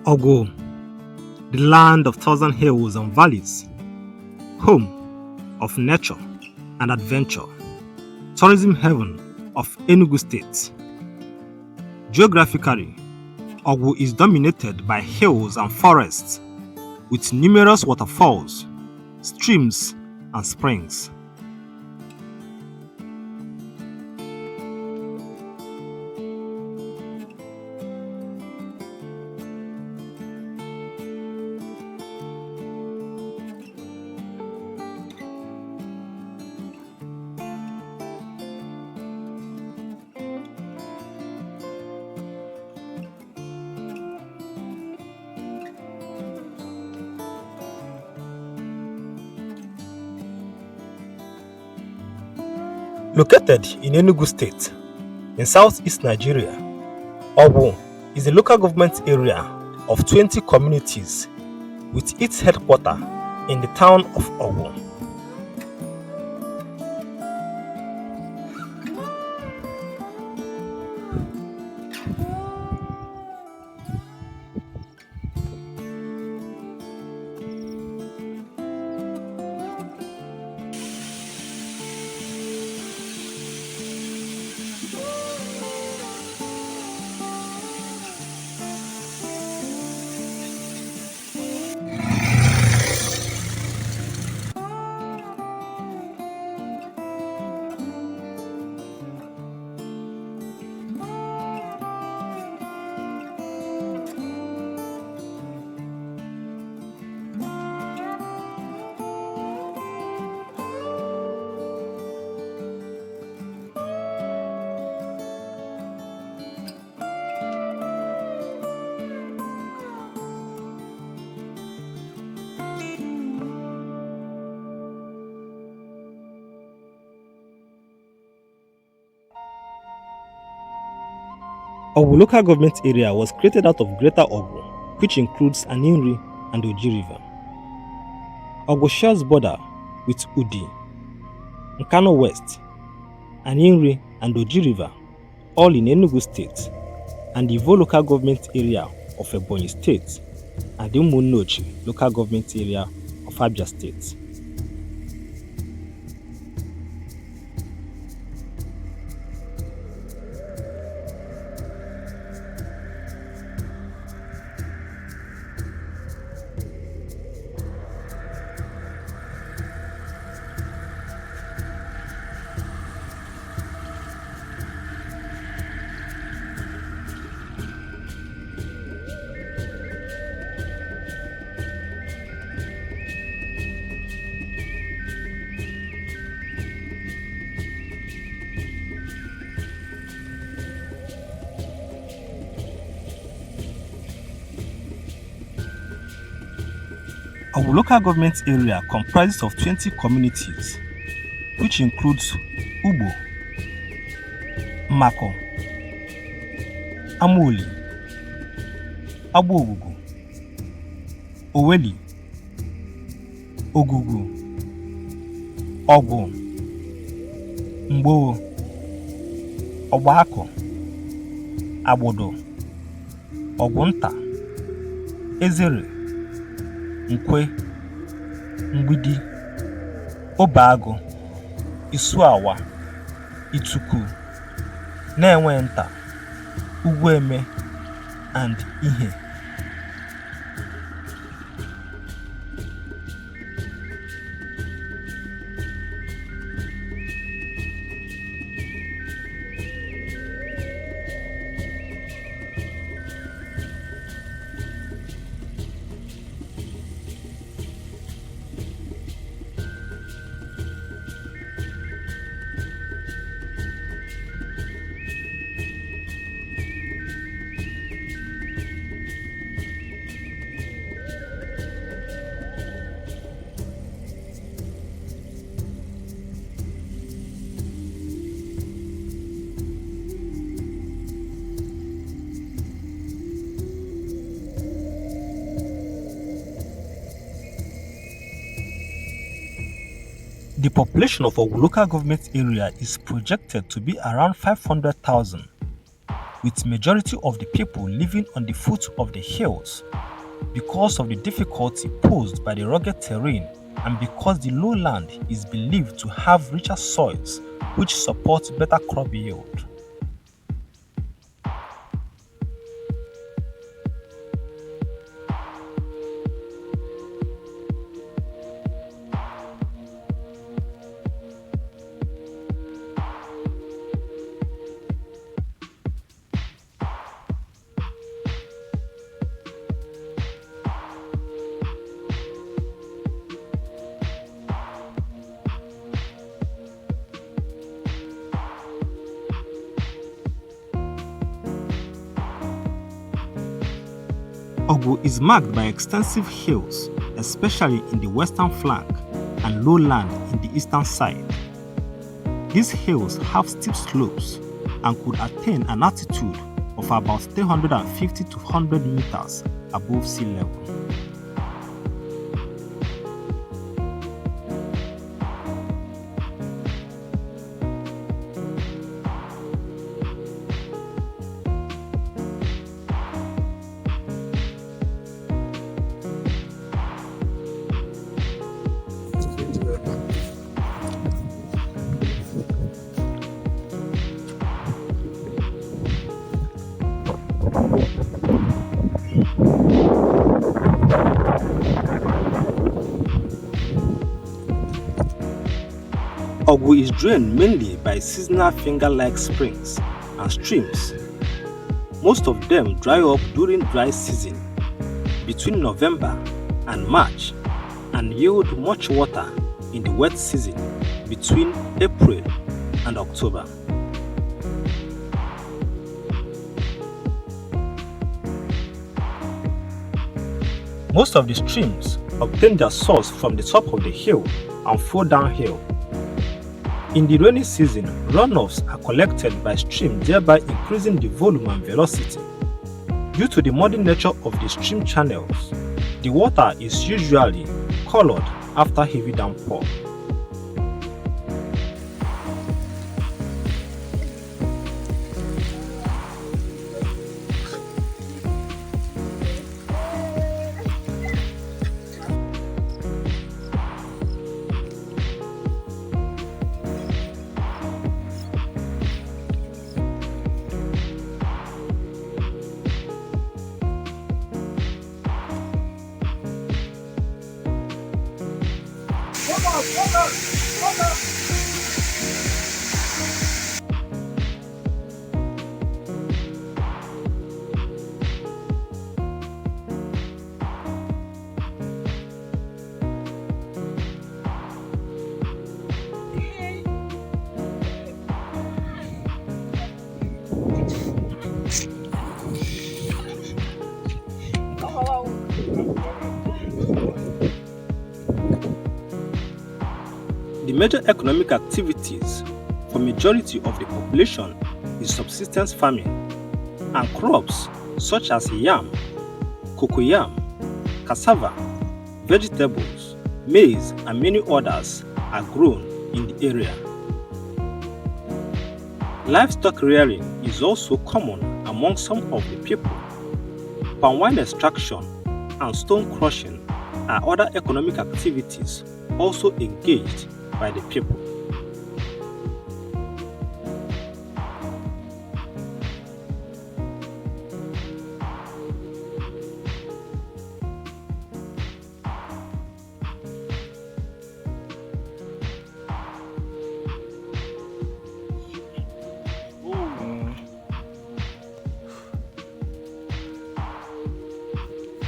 Awgu, the land of thousand hills and valleys, home of nature and adventure, tourism heaven of Enugu State. Geographically, Awgu is dominated by hills and forests with numerous waterfalls, streams, and springs. Located in Enugu State, in southeast Nigeria, Awgu is a local government area of 20 communities with its headquarters in the town of Awgu. Awgu local government area was created out of Greater Awgu, which includes Aninri and Oji River. Awgu shares border with Udi, Nkano West, Aninri and Oji River, all in Enugu State, and the Igbo local government area of Ebonyi State, and the Umunochi local government area of Abia State. Our local government area comprises of 20 communities, which includes Ubo, Mako, Amoli, Abogugu, Oweli, Ogugu, Awgu, Mbo, Obako, Abodo, Ogunta, Ezere, Nkwe, Mgbidi, Obago, Isuawa, Ituku, Newenta, Ugweme, and Ihe. The population of our local government area is projected to be around 500,000 with majority of the people living on the foot of the hills because of the difficulty posed by the rugged terrain and because the lowland is believed to have richer soils which support better crop yield. Awgu is marked by extensive hills, especially in the western flank, and lowland in the eastern side. These hills have steep slopes and could attain an altitude of about 350 to 100 meters above sea level. Awgu is drained mainly by seasonal finger-like springs and streams. Most of them dry up during dry season between November and March and yield much water in the wet season between April and October. Most of the streams obtain their source from the top of the hill and flow downhill. In the rainy season, runoffs are collected by stream, thereby increasing the volume and velocity. Due to the muddy nature of the stream channels, the water is usually colored after heavy downpour. The major economic activities for majority of the population is subsistence farming, and crops such as yam, cocoyam, cassava, vegetables, maize, and many others are grown in the area. Livestock rearing is also common among some of the people. Palm wine extraction and stone crushing are other economic activities also engaged by the people.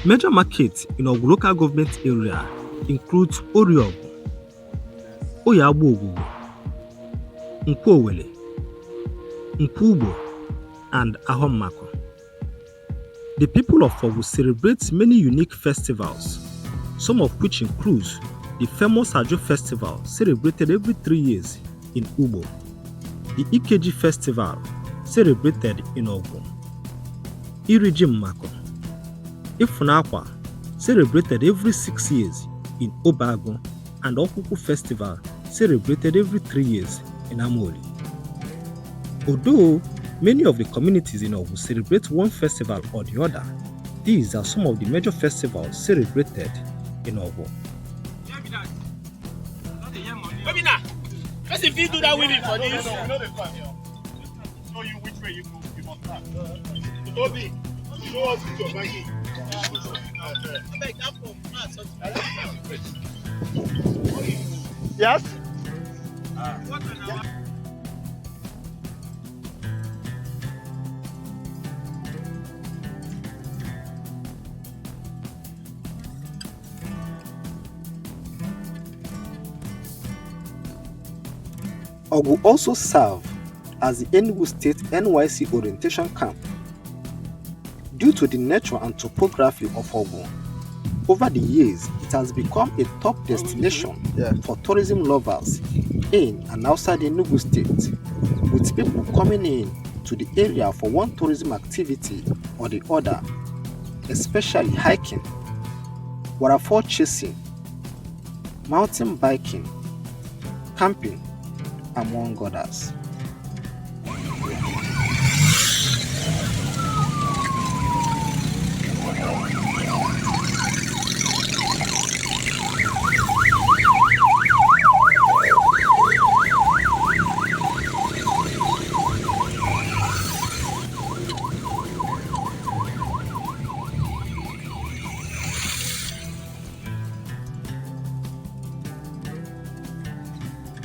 Major markets in Awgu local government area includes Oriogu, Oyagbu, Nkwowele, Nkwugbo, and Ahommako. The people of Awgu celebrate many unique festivals, some of which includes the famous Ajo festival celebrated every 3 years in Ugbo, the Ikeji festival celebrated in Awgu, Iri Mako, Ifunakwa celebrated every 6 years in Obago, and Okuku festival celebrated every 3 years in Amoli. Although Many of the communities in Awgu celebrate one festival or the other. These are some of the major festivals celebrated in Awgu. Let's if you do that winning for this. Show you which way you must start. Toby, you know what to do, Maggie. Yes? Awgu also serve as the Enugu State NYC orientation camp. Due to the nature and topography of Awgu, over the years it has become a top destination for tourism lovers in and outside Enugu State, with people coming in to the area for one tourism activity or the other, especially hiking, waterfall chasing, mountain biking, camping, among others.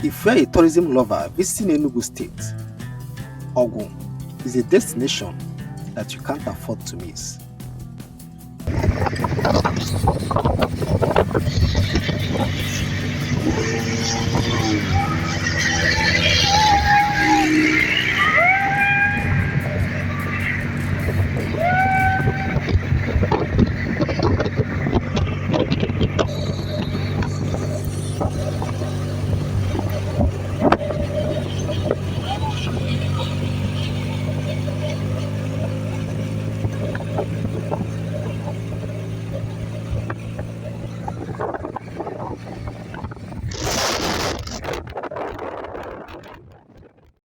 If you are a tourism lover visiting Enugu State, Awgu is a destination that you can't afford to miss.